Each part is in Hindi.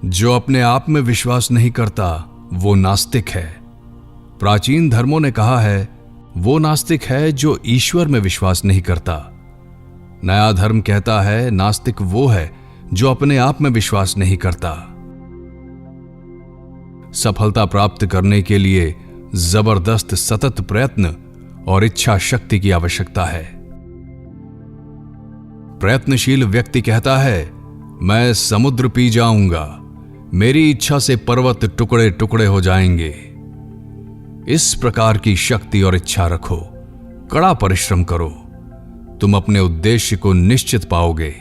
जो अपने आप में विश्वास नहीं करता वो नास्तिक है। प्राचीन धर्मों ने कहा है वो नास्तिक है जो ईश्वर में विश्वास नहीं करता। नया धर्म कहता है नास्तिक वो है जो अपने आप में विश्वास नहीं करता। सफलता प्राप्त करने के लिए जबरदस्त सतत प्रयत्न और इच्छा शक्ति की आवश्यकता है। प्रयत्नशील व्यक्ति कहता है मैं समुद्र पी जाऊंगा, मेरी इच्छा से पर्वत टुकड़े टुकड़े हो जाएंगे। इस प्रकार की शक्ति और इच्छा रखो, कड़ा परिश्रम करो, तुम अपने उद्देश्य को निश्चित पाओगे।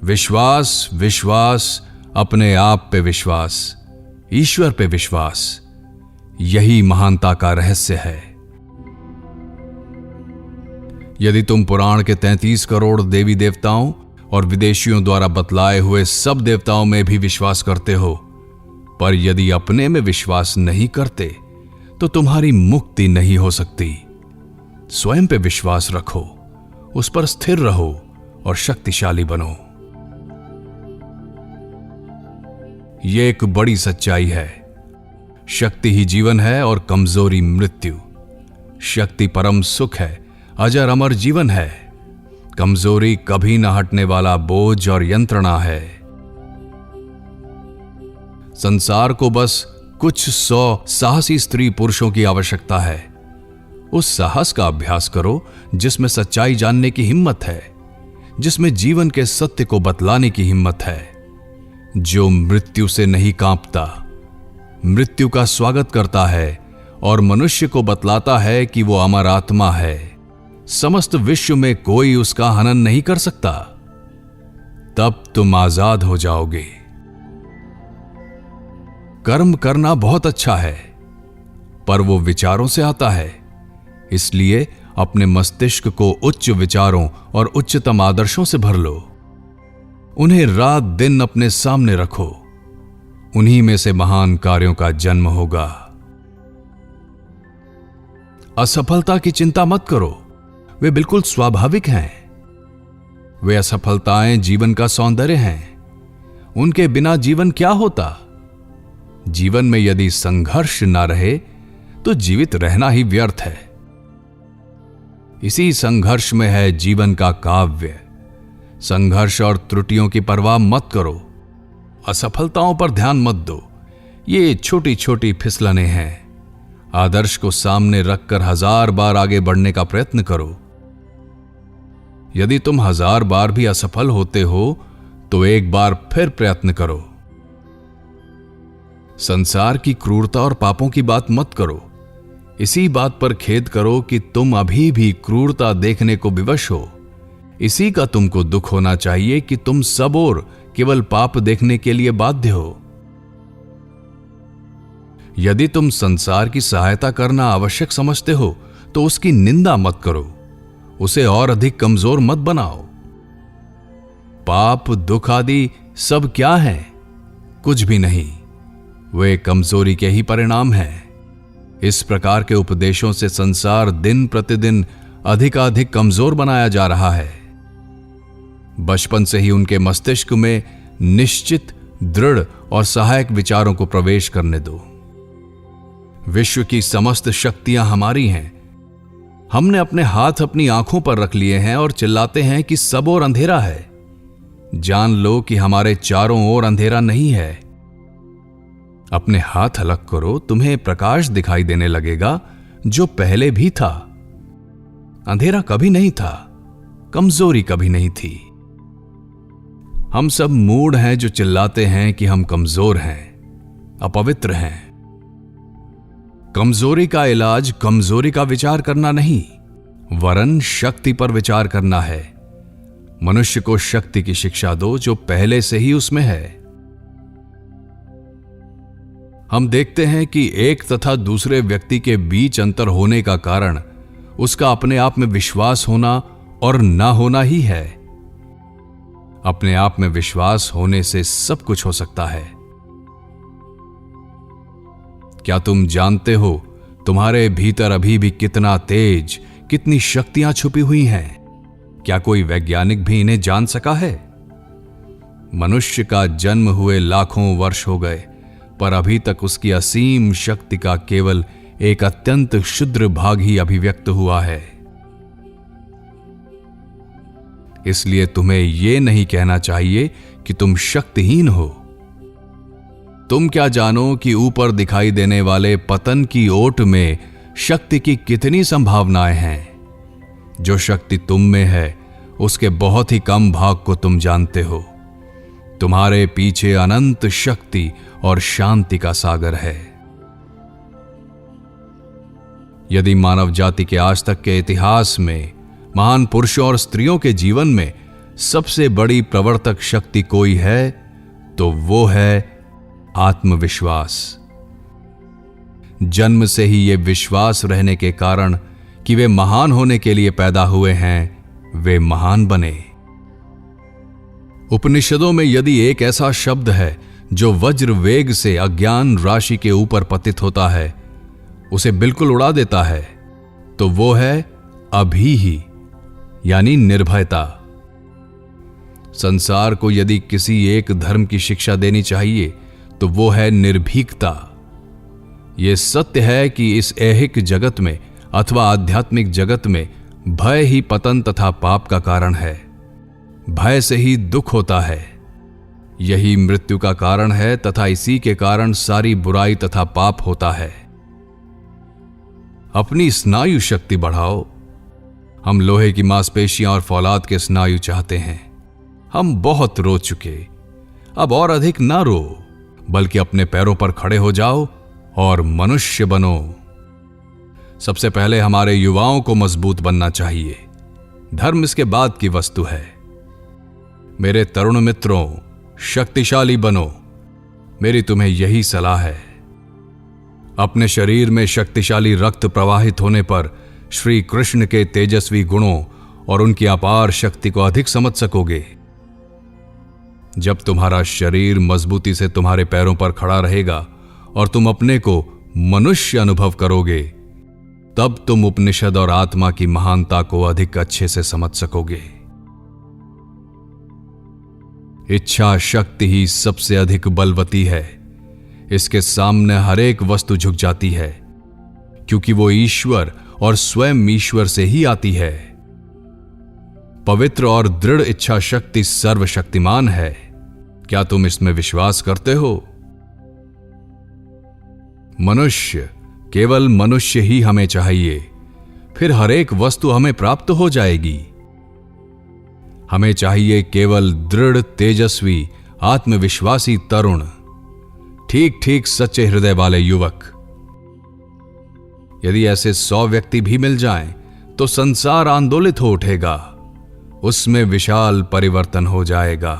विश्वास, विश्वास, अपने आप पे विश्वास, ईश्वर पे विश्वास, यही महानता का रहस्य है। यदि तुम पुराण के 33 करोड़ देवी देवताओं और विदेशियों द्वारा बतलाए हुए सब देवताओं में भी विश्वास करते हो, पर यदि अपने में विश्वास नहीं करते तो तुम्हारी मुक्ति नहीं हो सकती। स्वयं पे विश्वास रखो, उस पर स्थिर रहो और शक्तिशाली बनो। यह एक बड़ी सच्चाई है। शक्ति ही जीवन है और कमजोरी मृत्यु। शक्ति परम सुख है, अजर अमर जीवन है। कमजोरी कभी न हटने वाला बोझ और यंत्रणा है। संसार को बस कुछ 100 साहसी स्त्री पुरुषों की आवश्यकता है। उस साहस का अभ्यास करो जिसमें सच्चाई जानने की हिम्मत है, जिसमें जीवन के सत्य को बतलाने की हिम्मत है, जो मृत्यु से नहीं कांपता, मृत्यु का स्वागत करता है और मनुष्य को बतलाता है कि वो अमर आत्मा है। समस्त विश्व में कोई उसका हनन नहीं कर सकता। तब तुम आजाद हो जाओगे। कर्म करना बहुत अच्छा है, पर वो विचारों से आता है। इसलिए अपने मस्तिष्क को उच्च विचारों और उच्चतम आदर्शों से भर लो। उन्हें रात दिन अपने सामने रखो। उन्हीं में से महान कार्यों का जन्म होगा। असफलता की चिंता मत करो, वे बिल्कुल स्वाभाविक हैं। वे असफलताएं जीवन का सौंदर्य हैं। उनके बिना जीवन क्या होता? जीवन में यदि संघर्ष ना रहे तो जीवित रहना ही व्यर्थ है। इसी संघर्ष में है जीवन का काव्य। संघर्ष और त्रुटियों की परवाह मत करो। असफलताओं पर ध्यान मत दो। ये छोटी छोटी फिसलने हैं। आदर्श को सामने रखकर 1000 बार आगे बढ़ने का प्रयत्न करो। यदि तुम 1000 बार भी असफल होते हो तो एक बार फिर प्रयत्न करो। संसार की क्रूरता और पापों की बात मत करो। इसी बात पर खेद करो कि तुम अभी भी क्रूरता देखने को विवश हो। इसी का तुमको दुख होना चाहिए कि तुम सब और केवल पाप देखने के लिए बाध्य हो। यदि तुम संसार की सहायता करना आवश्यक समझते हो तो उसकी निंदा मत करो। उसे और अधिक कमजोर मत बनाओ। पाप, दुख आदि सब क्या है? कुछ भी नहीं। वे कमजोरी के ही परिणाम हैं। इस प्रकार के उपदेशों से संसार दिन प्रतिदिन अधिकाधिक कमजोर बनाया जा रहा है। बचपन से ही उनके मस्तिष्क में निश्चित, दृढ़ और सहायक विचारों को प्रवेश करने दो। विश्व की समस्त शक्तियां हमारी हैं। हमने अपने हाथ अपनी आंखों पर रख लिए हैं और चिल्लाते हैं कि सब ओर अंधेरा है। जान लो कि हमारे चारों ओर अंधेरा नहीं है। अपने हाथ अलग करो, तुम्हें प्रकाश दिखाई देने लगेगा जो पहले भी था। अंधेरा कभी नहीं था, कमजोरी कभी नहीं थी। हम सब मूढ़ हैं जो चिल्लाते हैं कि हम कमजोर हैं, अपवित्र हैं। कमजोरी का इलाज कमजोरी का विचार करना नहीं, वरन शक्ति पर विचार करना है। मनुष्य को शक्ति की शिक्षा दो जो पहले से ही उसमें है। हम देखते हैं कि एक तथा दूसरे व्यक्ति के बीच अंतर होने का कारण उसका अपने आप में विश्वास होना और ना होना ही है। अपने आप में विश्वास होने से सब कुछ हो सकता है। क्या तुम जानते हो तुम्हारे भीतर अभी भी कितना तेज, कितनी शक्तियां छुपी हुई हैं? क्या कोई वैज्ञानिक भी इन्हें जान सका है? मनुष्य का जन्म हुए लाखों वर्ष हो गए, पर अभी तक उसकी असीम शक्ति का केवल एक अत्यंत क्षुद्र भाग ही अभिव्यक्त हुआ है। इसलिए तुम्हें यह नहीं कहना चाहिए कि तुम शक्तिहीन हो। तुम क्या जानो कि ऊपर दिखाई देने वाले पतन की ओट में शक्ति की कितनी संभावनाएं हैं। जो शक्ति तुम में है उसके बहुत ही कम भाग को तुम जानते हो। तुम्हारे पीछे अनंत शक्ति और शांति का सागर है। यदि मानव जाति के आज तक के इतिहास में महान पुरुषों और स्त्रियों के जीवन में सबसे बड़ी प्रवर्तक शक्ति कोई है तो वो है आत्मविश्वास। जन्म से ही ये विश्वास रहने के कारण कि वे महान होने के लिए पैदा हुए हैं, वे महान बने। उपनिषदों में यदि एक ऐसा शब्द है जो वज्र वेग से अज्ञान राशि के ऊपर पतित होता है, उसे बिल्कुल उड़ा देता है, तो वो है अभी ही, यानी निर्भयता। संसार को यदि किसी एक धर्म की शिक्षा देनी चाहिए तो वो है निर्भीकता। यह सत्य है कि इस ऐहिक जगत में अथवा आध्यात्मिक जगत में भय ही पतन तथा पाप का कारण है। भय से ही दुख होता है, यही मृत्यु का कारण है तथा इसी के कारण सारी बुराई तथा पाप होता है। अपनी स्नायु शक्ति बढ़ाओ। हम लोहे की मांसपेशियां और फौलाद के स्नायु चाहते हैं। हम बहुत रो चुके, अब और अधिक ना रो, बल्कि अपने पैरों पर खड़े हो जाओ और मनुष्य बनो। सबसे पहले हमारे युवाओं को मजबूत बनना चाहिए। धर्म इसके बाद की वस्तु है। मेरे तरुण मित्रों, शक्तिशाली बनो। मेरी तुम्हें यही सलाह है। अपने शरीर में शक्तिशाली रक्त प्रवाहित होने पर श्री कृष्ण के तेजस्वी गुणों और उनकी अपार शक्ति को अधिक समझ सकोगे। जब तुम्हारा शरीर मजबूती से तुम्हारे पैरों पर खड़ा रहेगा और तुम अपने को मनुष्य अनुभव करोगे, तब तुम उपनिषद और आत्मा की महानता को अधिक अच्छे से समझ सकोगे। इच्छा शक्ति ही सबसे अधिक बलवती है। इसके सामने हर एक वस्तु झुक जाती है, क्योंकि वो ईश्वर और स्वयं ईश्वर से ही आती है। पवित्र और दृढ़ इच्छा शक्ति सर्वशक्तिमान है। क्या तुम इसमें विश्वास करते हो? मनुष्य, केवल मनुष्य ही हमें चाहिए, फिर हर एक वस्तु हमें प्राप्त हो जाएगी। हमें चाहिए केवल दृढ़, तेजस्वी, आत्मविश्वासी तरुण, ठीक ठीक सच्चे हृदय वाले युवक। यदि ऐसे 100 व्यक्ति भी मिल जाएं, तो संसार आंदोलित हो उठेगा। उसमें विशाल परिवर्तन हो जाएगा।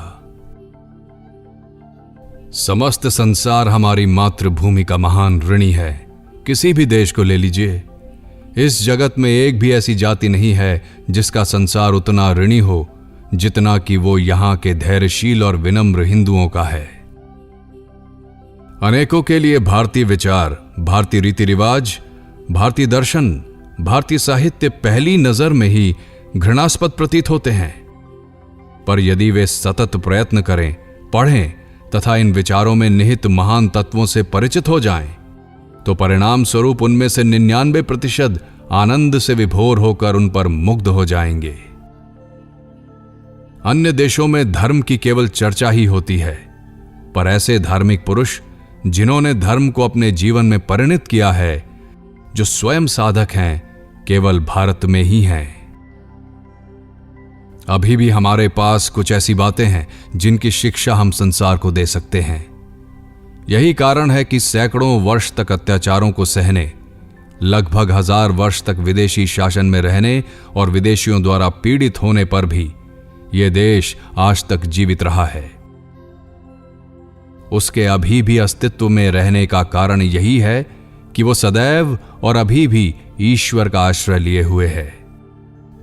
समस्त संसार हमारी मातृभूमि का महान ऋणी है। किसी भी देश को ले लीजिए, इस जगत में एक भी ऐसी जाति नहीं है जिसका संसार उतना ऋणी हो जितना कि वो यहां के धैर्यशील और विनम्र हिंदुओं का है। अनेकों के लिए भारतीय विचार, भारतीय रीति रिवाज, भारतीय दर्शन, भारतीय साहित्य पहली नजर में ही घृणास्पद प्रतीत होते हैं, पर यदि वे सतत प्रयत्न करें, पढ़ें तथा इन विचारों में निहित महान तत्वों से परिचित हो जाएं, तो परिणाम स्वरूप उनमें से 99% आनंद से विभोर होकर उन पर मुग्ध हो जाएंगे। अन्य देशों में धर्म की केवल चर्चा ही होती है, पर ऐसे धार्मिक पुरुष जिन्होंने धर्म को अपने जीवन में परिणत किया है, जो स्वयं साधक हैं, केवल भारत में ही हैं। अभी भी हमारे पास कुछ ऐसी बातें हैं जिनकी शिक्षा हम संसार को दे सकते हैं। यही कारण है कि सैकड़ों वर्ष तक अत्याचारों को सहने, लगभग 1000 वर्ष तक विदेशी शासन में रहने और विदेशियों द्वारा पीड़ित होने पर भी यह देश आज तक जीवित रहा है। उसके अभी भी अस्तित्व में रहने का कारण यही है कि वो सदैव और अभी भी ईश्वर का आश्रय लिए हुए है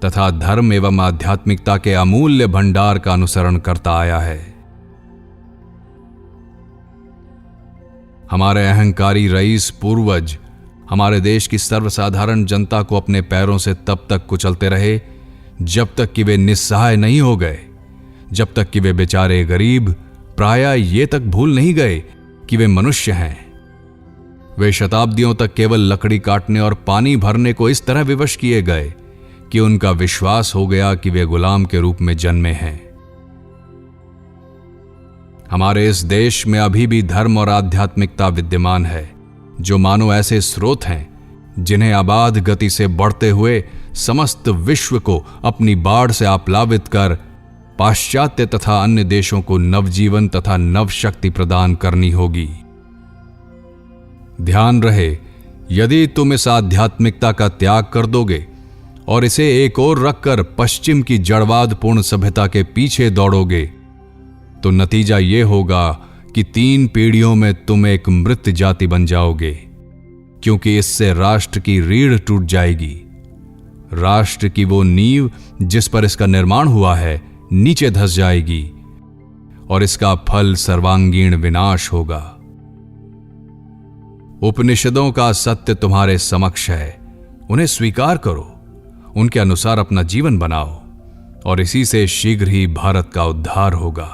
तथा धर्म एवं आध्यात्मिकता के अमूल्य भंडार का अनुसरण करता आया है। हमारे अहंकारी रईस पूर्वज हमारे देश की सर्वसाधारण जनता को अपने पैरों से तब तक कुचलते रहे जब तक कि वे निस्सहाय नहीं हो गए, जब तक कि वे बेचारे गरीब प्रायः ये तक भूल नहीं गए कि वे मनुष्य हैं। वे शताब्दियों तक केवल लकड़ी काटने और पानी भरने को इस तरह विवश किए गए कि उनका विश्वास हो गया कि वे गुलाम के रूप में जन्मे हैं। हमारे इस देश में अभी भी धर्म और आध्यात्मिकता विद्यमान है, जो मानो ऐसे स्रोत हैं जिन्हें अबाध गति से बढ़ते हुए समस्त विश्व को अपनी बाढ़ से आप्लावित कर पाश्चात्य तथा अन्य देशों को नवजीवन तथा नवशक्ति प्रदान करनी होगी। ध्यान रहे, यदि तुम इस आध्यात्मिकता का त्याग कर दोगे और इसे एक ओर रखकर पश्चिम की जड़वादपूर्ण सभ्यता के पीछे दौड़ोगे, तो नतीजा यह होगा कि 3 पीढ़ियों में तुम एक मृत जाति बन जाओगे, क्योंकि इससे राष्ट्र की रीढ़ टूट जाएगी। राष्ट्र की वो नींव जिस पर इसका निर्माण हुआ है नीचे धंस जाएगी और इसका फल सर्वांगीण विनाश होगा। उपनिषदों का सत्य तुम्हारे समक्ष है, उन्हें स्वीकार करो, उनके अनुसार अपना जीवन बनाओ और इसी से शीघ्र ही भारत का उद्धार होगा।